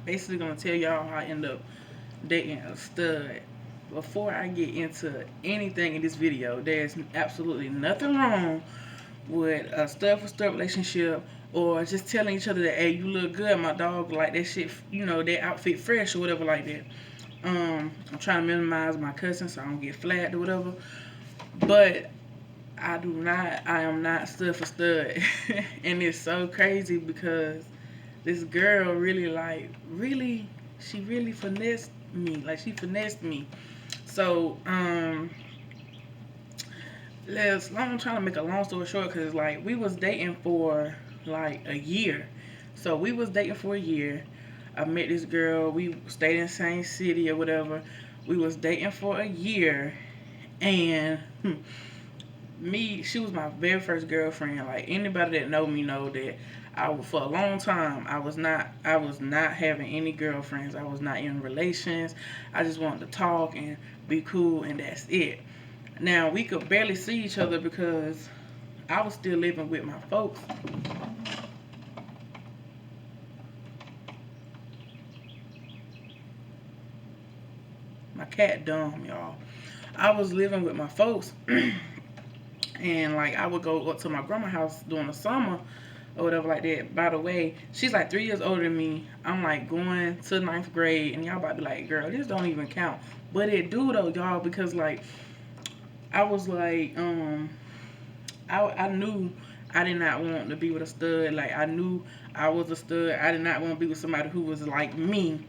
basically gonna tell y'all how I end up dating a stud. Before I get into anything in this video, there's absolutely nothing wrong with a stud-for-stud relationship, or just telling each other that, hey, you look good, my dog, like that shit, that outfit fresh or whatever like that. I'm trying to minimize my cousin so I don't get flagged or whatever. But I am not stud for stud. And it's so crazy because this girl really, she really finessed me. Like, she finessed me. So, I'm trying to make a long story short because, like, we was dating for, like, a year. So, we was dating for a year. I met this girl. We stayed in the same city or whatever. We was dating for a year. And she was my very first girlfriend. Like, anybody that know me know that for a long time, I was not having any girlfriends. I was not in relations. I just wanted to talk and be cool, and that's it. Now, we could barely see each other because I was still living with my folks. My cat dumb, y'all. I was living with my folks, and like I would go up to my grandma's house during the summer or whatever like that. By the way, she's like 3 years older than me. I'm like going to ninth grade, and y'all about to be like, girl, this don't even count. But it do though, y'all, because like I was like, I knew I did not want to be with a stud. Like, I knew I was a stud. I did not want to be with somebody who was like me.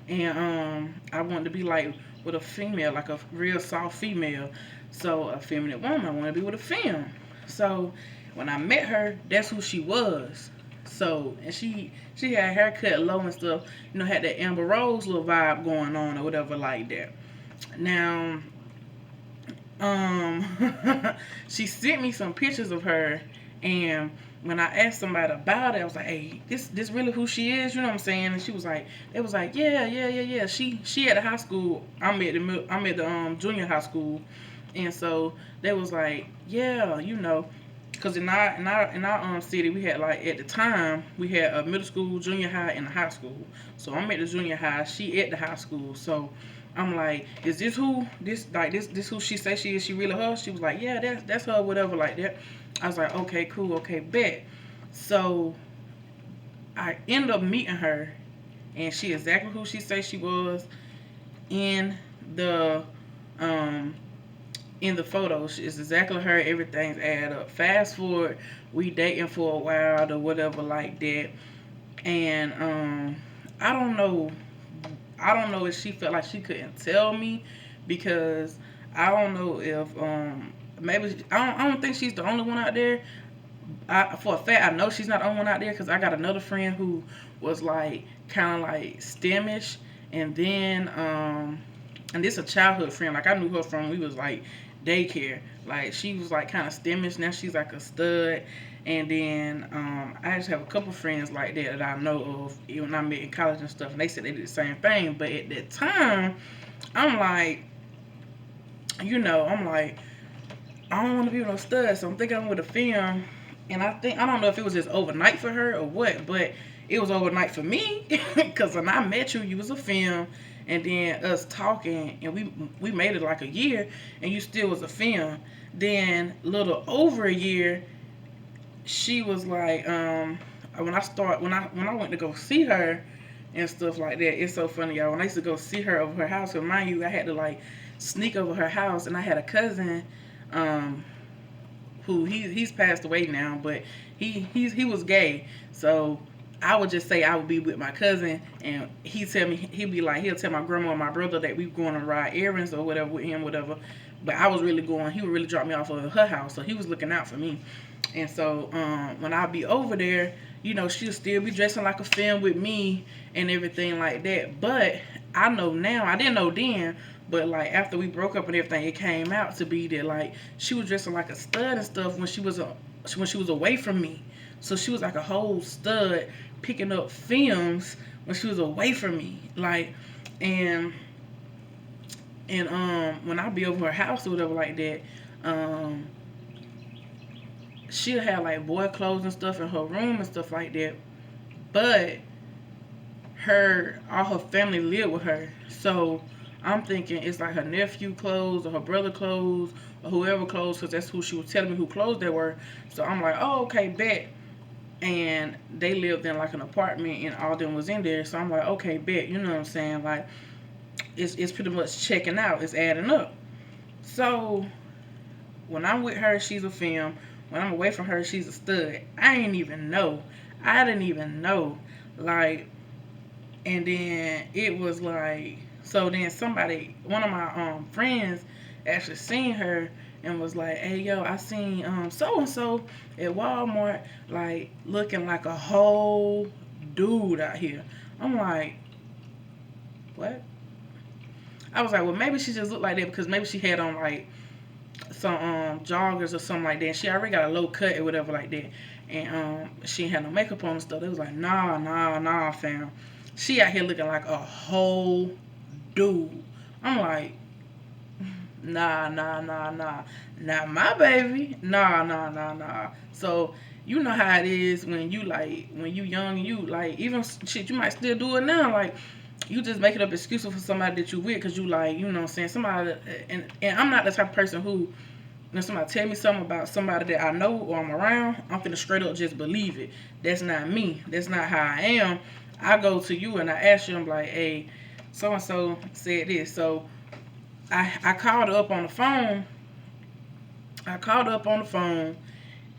And I wanted to be like with a female, like a real soft female. So a feminine woman. I wanted to be with a femme. So when I met her, that's who she was. So, and she had her cut low and stuff. Had that Amber Rose little vibe going on or whatever like that. Now, um, she sent me some pictures of her, and when I asked somebody about it, I was like, "Hey, this really who she is?" You know what I'm saying? And she was like, "It was like, yeah, yeah, yeah, yeah." She at the high school. I'm at the junior high school, and so they was like, "Yeah, because in our city we had, like, at the time we had a middle school, junior high, and a high school. So I'm at the junior high, she at the high school. So I'm like, is this who she say she is? She really her? She was like, yeah, that's her, whatever like that. I was like, okay, cool, okay, bet. So I end up meeting her, and she exactly who she say she was in the um in the photos. It's exactly her. Everything's add up. Fast forward, we dating for a while or whatever like that, and I don't know. I don't know if she felt like she couldn't tell me, because I don't know if maybe I don't think she's the only one out there. For a fact, I know she's not the only one out there, because I got another friend who was like kind of like STEMish, and then and this a childhood friend. Like, I knew her from we was like daycare. Like, she was like kind of STEMish. Now she's like a stud. And then I just have a couple friends like that I know of when I met in college and stuff, and they said they did the same thing. But at that time, I'm like, I'm like, I don't want to be with no stud, so I'm thinking I'm with a film. And I don't know if it was just overnight for her or what, but it was overnight for me, because when I met you, you was a film, and then us talking, and we made it like a year, and you still was a film. Then a little over a year, she was like, when I went to go see her and stuff like that. It's so funny, y'all. When I used to go see her over her house, and mind you, I had to like sneak over her house, and I had a cousin, um, who he's passed away now, but he was gay. So I would just say I would be with my cousin, and he'll tell my grandma and my brother that we were going to ride errands or whatever with him, whatever. But I was really going. He would really drop me off of her house, so he was looking out for me. And so when I be over there, she'll still be dressing like a femme with me and everything like that. But I know now, I didn't know then, but like after we broke up and everything, it came out to be that like she was dressing like a stud and stuff when she was away from me. So she was like a whole stud picking up films when she was away from me. Like, and when I be over her house or whatever like that, um she'll have like boy clothes and stuff in her room and stuff like that. But all her family live with her. So I'm thinking it's like her nephew clothes or her brother clothes or whoever clothes, because that's who she was telling me who clothes they were. So I'm like, oh, okay, bet. And they lived in like an apartment and all them was in there. So I'm like, okay, bet. You know what I'm saying? Like, it's pretty much checking out. It's adding up. So when I'm with her, she's a femme. When I'm away from her, she's a stud. I ain't even know. I didn't even know. Like, and then it was like, so then somebody, one of my friends actually seen her and was like, hey, yo, I seen so and so at Walmart, like looking like a whole dude out here. I'm like, what? I was like, well, maybe she just looked like that because maybe she had on like some joggers or something like that. She already got a low cut or whatever like that, and she ain't had no makeup on and stuff. It was like, nah, fam. She out here looking like a whole dude. I'm like, nah, not my baby. Nah. So you know how it is when you like when you young, you like even shit. You might still do it now, like. You just making up excuses for somebody that you with because you like, you know what I'm saying, somebody, and I'm not the type of person who, when somebody tell me something about somebody that I know or I'm around, I'm finna straight up just believe it. That's not me. That's not how I am. I go to you and I ask you, I'm like, hey, so-and-so said this. So I called her up on the phone.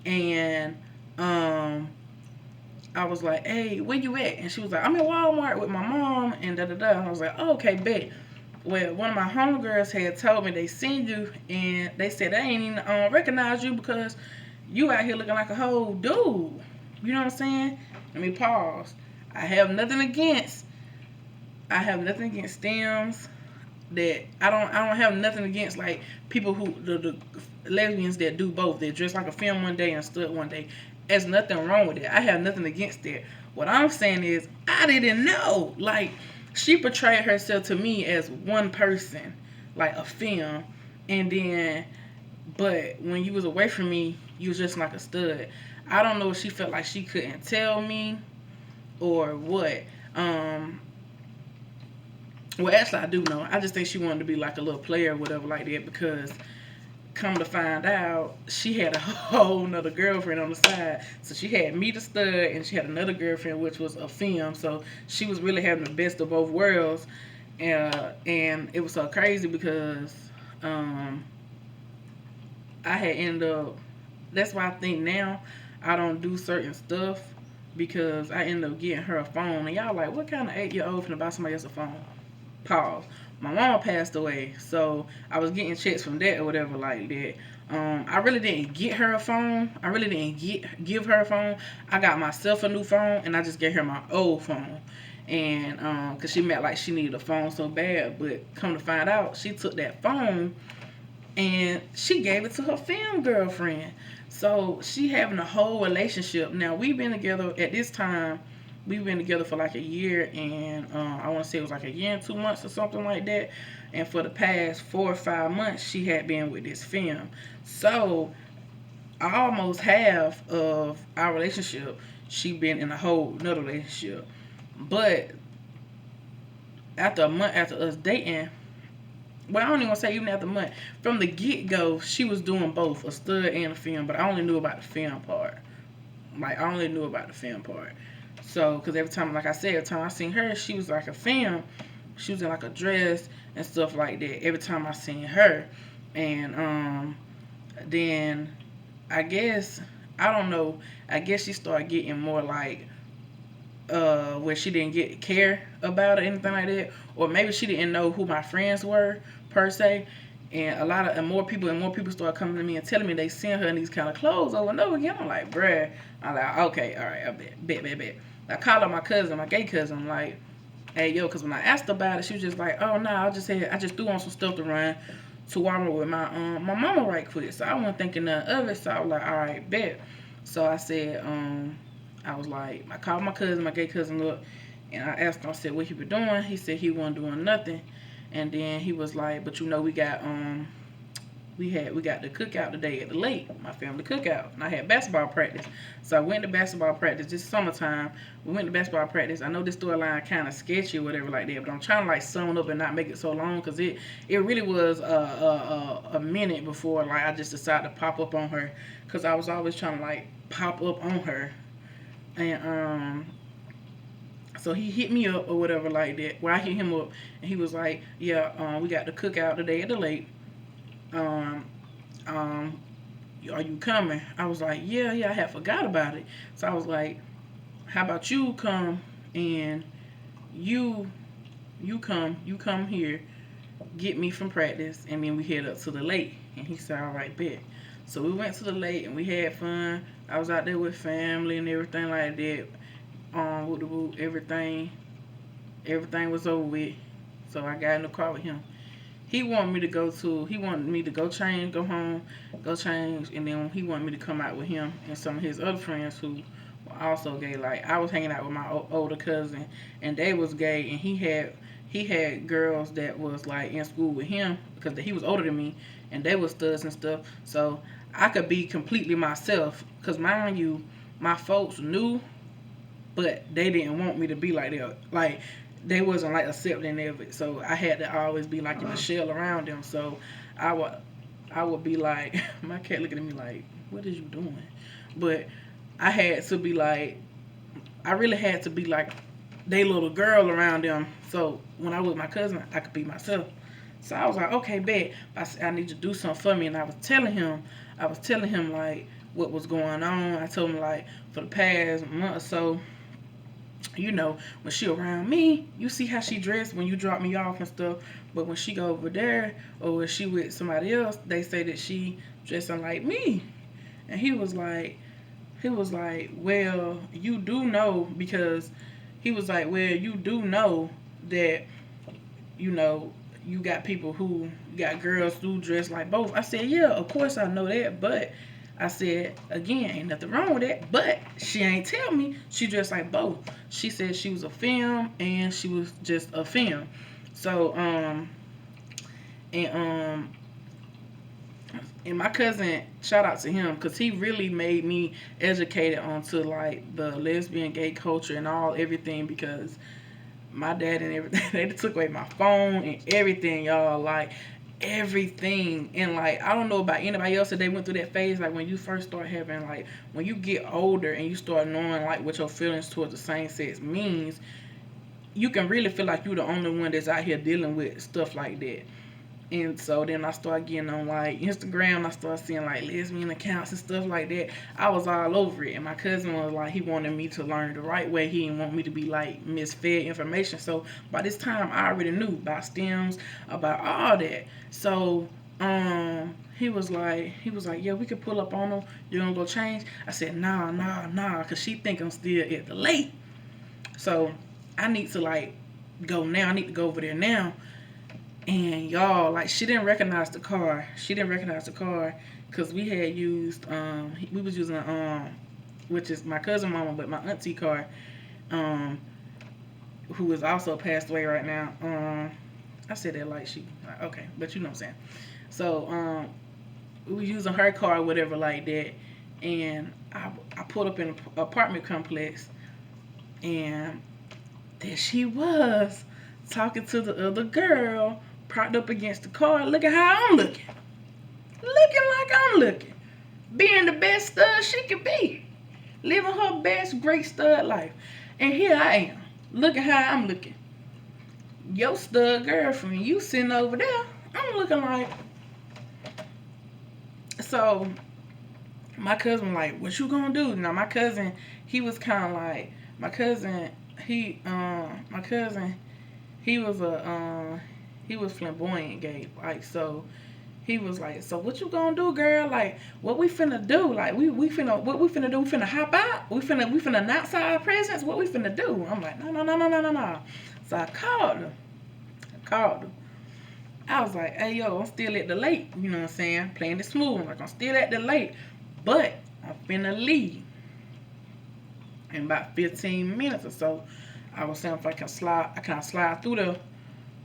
And I was like, hey, where you at? And she was like, I'm in Walmart with my mom and da-da-da. And I was like, oh, okay, bet. Well, one of my homegirls had told me they seen you and they said they ain't even recognize you because you out here looking like a whole dude. You know what I'm saying? Let me pause. I have nothing against stems. That I don't have nothing against like people who the lesbians that do both. They dress like a femme one day and stud one day. There's nothing wrong with it. I have nothing against that. What I'm saying is I didn't know. Like, she portrayed herself to me as one person, like a femme, and then but when you was away from me, you was just like a stud. I don't know if she felt like she couldn't tell me or what. Well, actually, I do know. I just think she wanted to be like a little player or whatever like that because come to find out, she had a whole nother girlfriend on the side. So she had me, the stud, and she had another girlfriend, which was a femme. So she was really having the best of both worlds. And it was so crazy because I had ended up, that's why I think now I don't do certain stuff because I ended up getting her a phone. And y'all like, what kind of 8-year-old finna buy somebody else a phone? Pause. My mama passed away, so I was getting checks from that or whatever like that. I really didn't get her a phone. I really didn't give her a phone. I got myself a new phone, and I just gave her my old phone. And because she meant like she needed a phone so bad, but come to find out, she took that phone and she gave it to her film girlfriend. So she having a whole relationship. Now we've been together at this time. We've been together for like a year and I want to say it was like a year and 2 months or something like that. And for the past 4 or 5 months, she had been with this film. So almost half of our relationship, she been in a whole another relationship. But after a month after us dating, well, I don't even want to say even after a month, from the get-go, she was doing both, a stud and a film, but I only knew about the film part. So, because every time, like I said, every time I seen her, she was like a femme. She was in like a dress and stuff like that every time I seen her. And then I guess, I don't know, I guess she started getting more like, where she didn't get care about it, anything like that. Or maybe she didn't know who my friends were, per se. And more people started coming to me and telling me they seen her in these kind of clothes over and over again. I'm like, bruh. I'm like, okay, all right, I bet. I called up my cousin, my gay cousin. I'm like, hey, yo, because when I asked about it, she was just like, oh, no, I just threw on some stuff to run to Walmart with my mama right quick. So I wasn't thinking none of it. So I was like, all right, bet. So I said, I was like, I called my cousin, my gay cousin up, and I asked him, I said, what he been doing? He said he wasn't doing nothing. And then he was like, but you know, we got we got the cookout today at the lake, my family cookout, and I had basketball practice. So I went to basketball practice. This summertime, we went to basketball practice. I know this storyline kind of sketchy or whatever like that, but I'm trying to like sum it up and not make it so long because it really was a minute before like I just decided to pop up on her because I was always trying to like pop up on her, and so he hit me up or whatever like that. Well, I hit him up and he was like, "Yeah, we got the cookout today at the lake. Um, um, are you coming?" I was like, "Yeah, I had forgot about it." So I was like, "How about you come and you you come here, get me from practice, and then we head up to the lake." And he said, "All right, bet." So we went to the lake and we had fun. I was out there with family and everything like that. Everything was over with. So I got in the car with him. He wanted me to go change, go home, go change, and then he wanted me to come out with him and some of his other friends who were also gay. Like I was hanging out with my older cousin, and they was gay, and he had girls that was like in school with him because he was older than me, and they was studs and stuff. So I could be completely myself. Cause mind you, my folks knew, but they didn't want me to be like that. Like they wasn't like accepting of it. So I had to always be like in the shell around them. So I would I would be like my cat looking at me like, what is you doing? But I had to be like I really had to be like they little girl around them. So when I was with my cousin, I could be myself. So I was like, okay, bet. I said, I need to do something for me. And I was telling him like what was going on. I told him like for the past month or so, you know, when she around me, you see how she dressed when you drop me off and stuff. But when she go over there or when she with somebody else, they say that she dressing like me. And he was like, well, you do know because he was like, well, you do know that, you know, you got people who you got girls who dress like both. I said, yeah, of course I know that, but I said again, ain't nothing wrong with that. But she ain't tell me she dressed like both. She said she was a film and she was just a film. So and and my cousin, shout out to him because he really made me educated onto like the lesbian gay culture and all everything because my dad and everything they took away my phone and everything, y'all, like everything. And like I don't know about anybody else that they went through that phase like when you first start having like when you get older and you start knowing like what your feelings towards the same sex means, you can really feel like you're the only one that's out here dealing with stuff like that. And so then I started getting on like Instagram. I started seeing like lesbian accounts and stuff like that. I was all over it. And my cousin was like, he wanted me to learn the right way. He didn't want me to be like misfed information. So by this time, I already knew about stems, about all that. So he was like, yeah, we could pull up on them. You gonna go change? I said, nah, cause she think I'm still at the lake. So I need to like go now. I need to go over there now. And y'all, like, she didn't recognize the car. She didn't recognize the car because we had used, we was using, which is my cousin mama, but my auntie car, um, who is also passed away right now. I said that like she, okay, but you know what I'm saying. So, we was using her car or whatever like that. And I pulled up in an apartment complex and there she was talking to the other girl propped up against the car. Look at how I'm looking. Looking like I'm looking. Being the best stud she could be. Living her best great stud life. And here I am. Look at how I'm looking. Your stud girlfriend, you sitting over there. I'm looking like. So my cousin like, what you gonna do? Now my cousin, he was kind of like, my cousin, he was he was flamboyant gay, like, so he was like, so what you gonna do, girl? Like, what we finna do? Like, what we finna do? We finna hop out? We finna announce our presence? What we finna do? I'm like, no. So I called her. I was like, hey yo, I'm still at the lake, you know what I'm saying? Playing it smooth. I'm like, I'm still at the lake, but I'm finna leave in about 15 minutes or so. I was saying if I can slide through there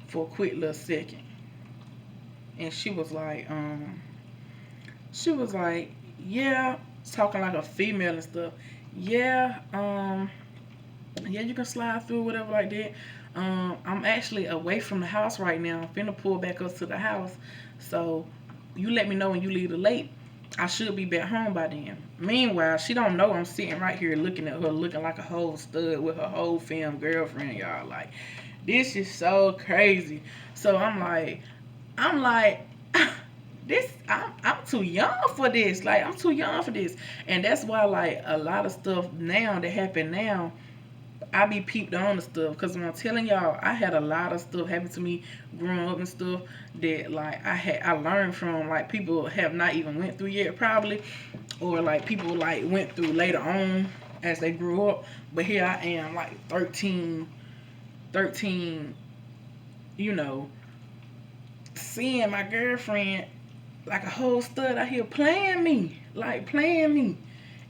for a quick little second. And she was like, She was like, yeah, talking like a female and stuff. Yeah, yeah, you can slide through, whatever like that. I'm actually away from the house right now. I'm finna pull back up to the house. So you let me know when you leave the late. I should be back home by then. Meanwhile, she don't know I'm sitting right here looking at her, looking like a whole stud with her whole fam girlfriend, y'all. Like, this is so crazy. So I'm like, this I'm too young for this. Like, I'm too young for this. And that's why, like, a lot of stuff now that happen now, I be peeped on the stuff, because when I'm telling y'all, I had a lot of stuff happen to me growing up and stuff that, like, I learned from, like, people have not even went through yet probably, or like people like went through later on as they grew up. But here I am, like 13, you know, seeing my girlfriend like a whole stud out here playing me, like playing me.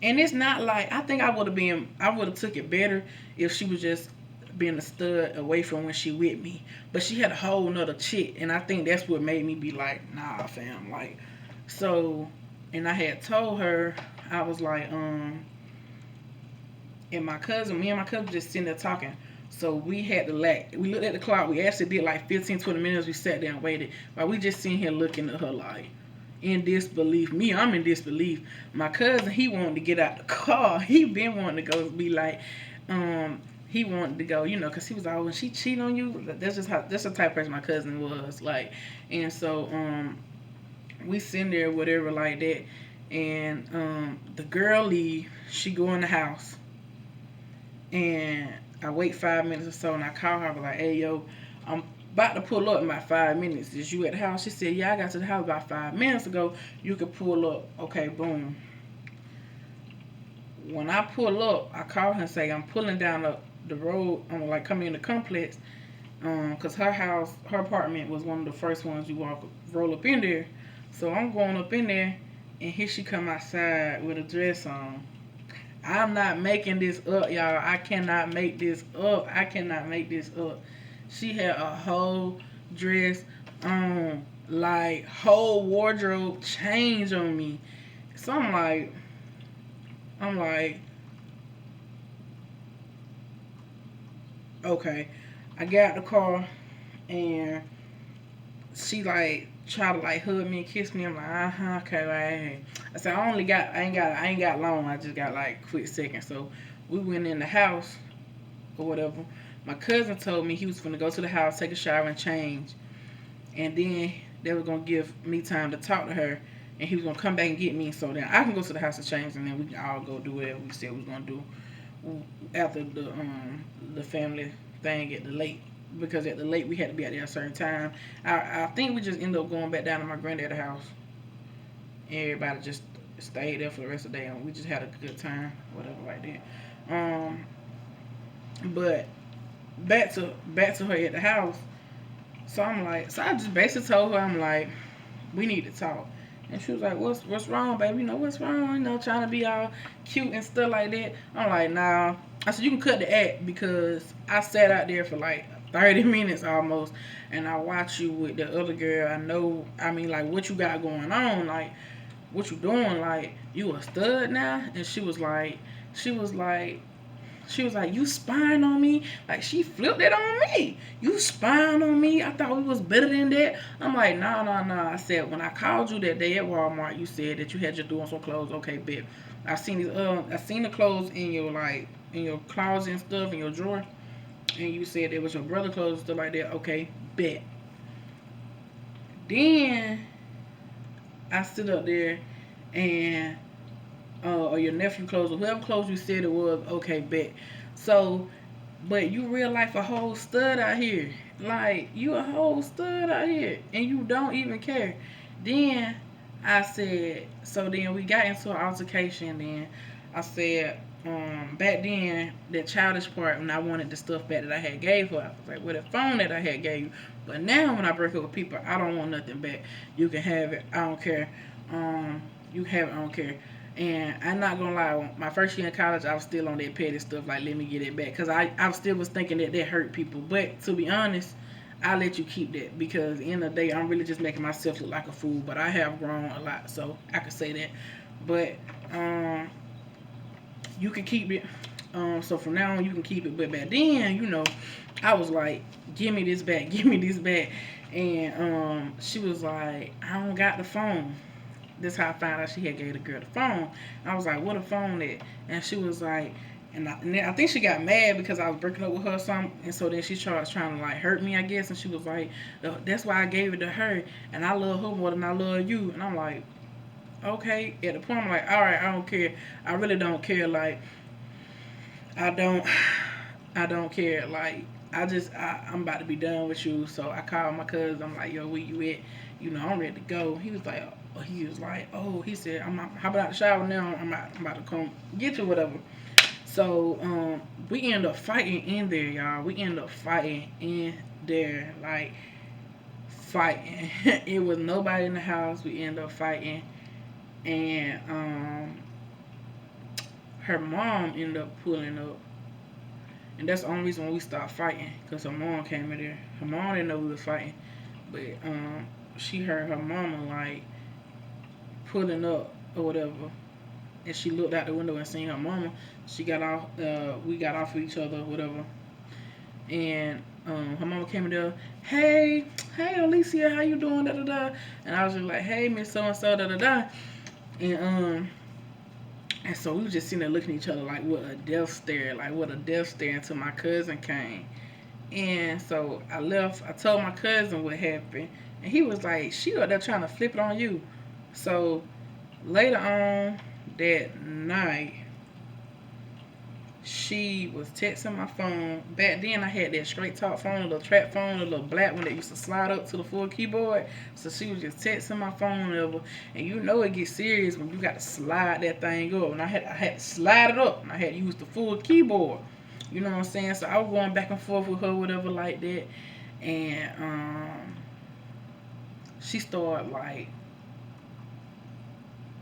And it's not like, I think I would have took it better if she was just being a stud away from when she with me. But she had a whole nother chick, and I think that's what made me be like, nah, fam, like, so. And I had told her, I was like, and me and my cousin just sitting there talking. So we had to, like, we looked at the clock. We actually did like 15, 20 minutes. We sat there and waited. While we just sitting here looking at her like, in disbelief. Me, I'm in disbelief. My cousin, he wanted to get out the car. He been wanting to go, be like, he wanted to go, because he was always, when she cheat on you, that's the type of person my cousin was, like. And so, we sitting there, whatever, like that. And the girl leave. She go in the house. And I wait 5 minutes or so, and I call her. I was like, hey, yo, I'm about to pull up in about 5 minutes. Is you at the house? She said, yeah, I got to the house about 5 minutes ago. You could pull up. Okay, boom. When I pull up, I call her and say, I'm pulling down the road. I'm like coming in the complex. Because her apartment was one of the first ones you roll up in there. So I'm going up in there, and here she come outside with a dress on. I'm not making this up, y'all. I cannot make this up. I cannot make this up. She had a whole dress on, like, whole wardrobe change on me. So I'm like, okay. I got the car, and she like try to like hug me and kiss me. I'm like, okay, right. I said, I ain't got long. I just got like quick seconds. So we went in the house or whatever. My cousin told me he was gonna go to the house, take a shower, and change, and then they were gonna give me time to talk to her, and he was gonna come back and get me, so then I can go to the house and change, and then we can all go do whatever we said we was gonna do after the family thing at the lake. Because at the lake we had to be out there at a certain time. I think we just ended up going back down to my granddad's house. Everybody just stayed there for the rest of the day, and we just had a good time, whatever like that. But back to her at the house. So I just basically told her, I'm like, we need to talk. And she was like, what's wrong, baby? What's wrong? Trying to be all cute and stuff like that. I'm like, nah. I said, you can cut the act, because I sat out there for like 30 minutes almost, and I watched you with the other girl. Like, what you got going on? Like, what you doing? Like, you a stud now? And she was like, you spying on me? Like, she flipped it on me. You spying on me? I thought we was better than that. I'm like, nah. I said, when I called you that day at Walmart, you said that you had just doing some clothes. Okay, bet. I seen the clothes in your closet and stuff, in your drawer. And you said it was your brother clothes and stuff like that. Okay, bet. Then I sit up there and or your nephew clothes, or whoever clothes you said it was, okay, bet. So, but you real life a whole stud out here. Like, you a whole stud out here, and you don't even care. Then I said, so then we got into an altercation. Then I said, back then, that childish part, when I wanted the stuff back that I had gave her, I was like, well, the phone that I had gave you. But now when I break up with people, I don't want nothing back. You can have it. I don't care. You have it. I don't care. And I'm not gonna lie, my first year in college, I was still on that petty stuff, like, let me get it back. Because I still was thinking that hurt people. But to be honest, I'll let you keep that, because at the end of the day, I'm really just making myself look like a fool. But I have grown a lot, so I can say that. But you can keep it. So from now on, you can keep it. But back then, I was like, give me this back, give me this back. And she was like, I don't got the phone. That's how I found out she had gave the girl the phone. I was like, what a phone at? And she was like, and then I think she got mad because I was breaking up with her or something. And so then she started trying to like hurt me, I guess. And she was like, that's why I gave it to her. And I love her more than I love you. And I'm like, okay. At the point, I'm like, all right, I don't care. I really don't care. Like, I don't care. Like, I'm about to be done with you. So I called my cousin. I'm like, yo, where you at? I'm ready to go. He was like, oh, he said, I'm hopping out the shower now. I'm about to come get you, whatever. So we end up fighting in there, y'all. We end up fighting in there, like fighting. It was nobody in the house. We end up fighting, and her mom ended up pulling up. And that's the only reason why we stopped fighting, because her mom came in there. Her mom didn't know we was fighting, but she heard her mama like pulling up or whatever, and she looked out the window and seen her mama. She got off. We got off of each other, or whatever. And her mama came in there. Hey, Alicia, how you doing? Da da da. And I was just like, hey, Miss So and So, da da da. And so we were just sitting there looking at each other like what a death stare, until my cousin came. And so I left. I told my cousin what happened, and he was like, she up there trying to flip it on you. So later on that night, she was texting my phone. Back then, I had that straight talk phone, a little trap phone, a little black one that used to slide up to the full keyboard. So she was just texting my phone over, and it gets serious when you got to slide that thing up. And I had to slide it up, and I had to use the full keyboard. You know what I'm saying? So I was going back and forth with her, whatever, like that. And she started like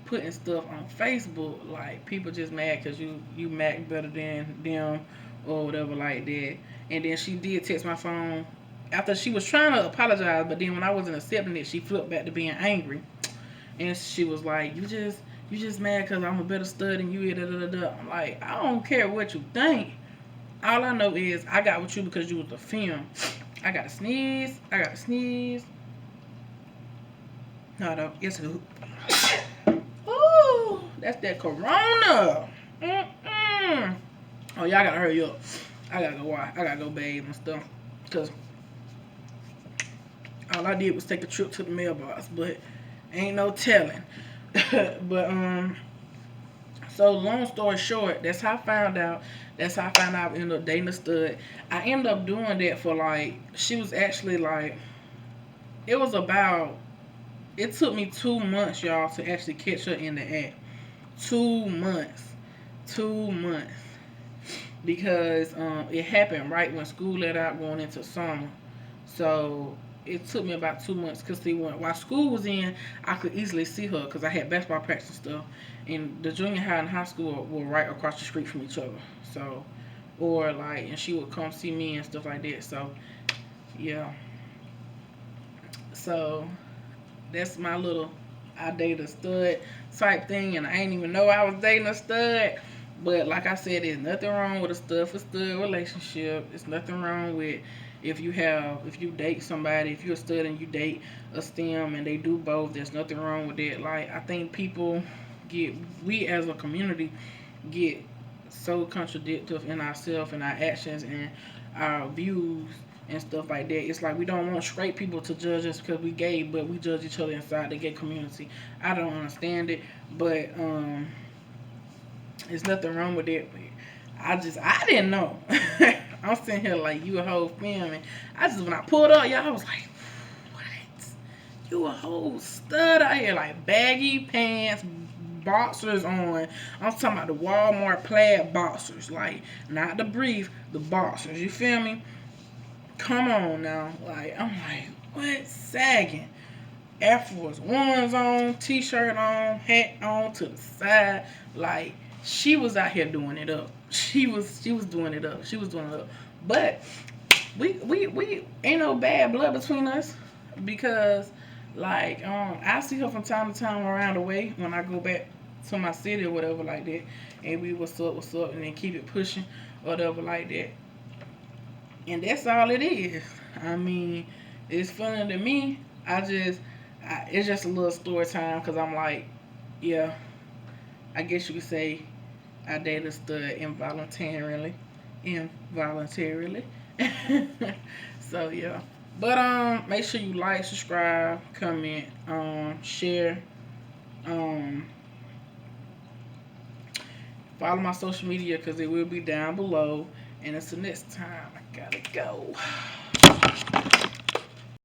putting stuff on Facebook, like people just mad because you Mac better than them or whatever like that. And then she did text my phone after she was trying to apologize, but then when I wasn't accepting it, she flipped back to being angry. And she was like, you just mad because I'm a better stud than you. Da, da, da, da. I'm like, I don't care what you think. All I know is I got with you because you was the film. I got to sneeze. No, yes it is. Ooh, that's that corona. Oh, y'all gotta hurry up. I gotta go wash. I gotta go bathe and stuff. Because all I did was take a trip to the mailbox. But ain't no telling. But, so long story short, that's how I found out. I ended up dating a stud. I ended up doing that for like, she was actually like, it took me 2 months, y'all, to actually catch her in the act. 2 months. Because it happened right when school let out going into summer. So it took me about 2 months because while school was in, I could easily see her because I had basketball practice and stuff. And the junior high and high school were right across the street from each other. So, and she would come see me and stuff like that. So, yeah. So that's my little I dated a stud type thing, and I ain't even know I was dating a stud. But like I said, there's nothing wrong with a Stud4Stud relationship. There's nothing wrong with if you date somebody, if you're a stud and you date a STEM and they do both, there's nothing wrong with that. Like, I think we as a community get so contradictory in ourselves and our actions and our views and stuff like that. It's like we don't want straight people to judge us because we gay, but we judge each other inside the gay community. I don't understand it, but there's nothing wrong with that. But I didn't know. I'm sitting here like, you a whole film, and when I pulled up, y'all, I was like, what? You a whole stud out here, like baggy pants, boxers on. I'm talking about the Walmart plaid boxers, like not the brief, the boxers. You feel me? Come on now. Like, I'm like, what? Sagging. Air Force Ones on, t-shirt on, hat on to the side. Like, she was out here doing it up. She was doing it up. But we ain't no bad blood between us because like I see her from time to time around the way when I go back to my city or whatever like that, and we what's up, and then keep it pushing or whatever like that, and that's all it is. I mean, it's funny to me. It's just a little story time because I'm like, yeah, I guess you could say I dated a stud involuntarily. So yeah. But make sure you like, subscribe, comment, share, um, follow my social media because it will be down below. And until next time, I gotta go.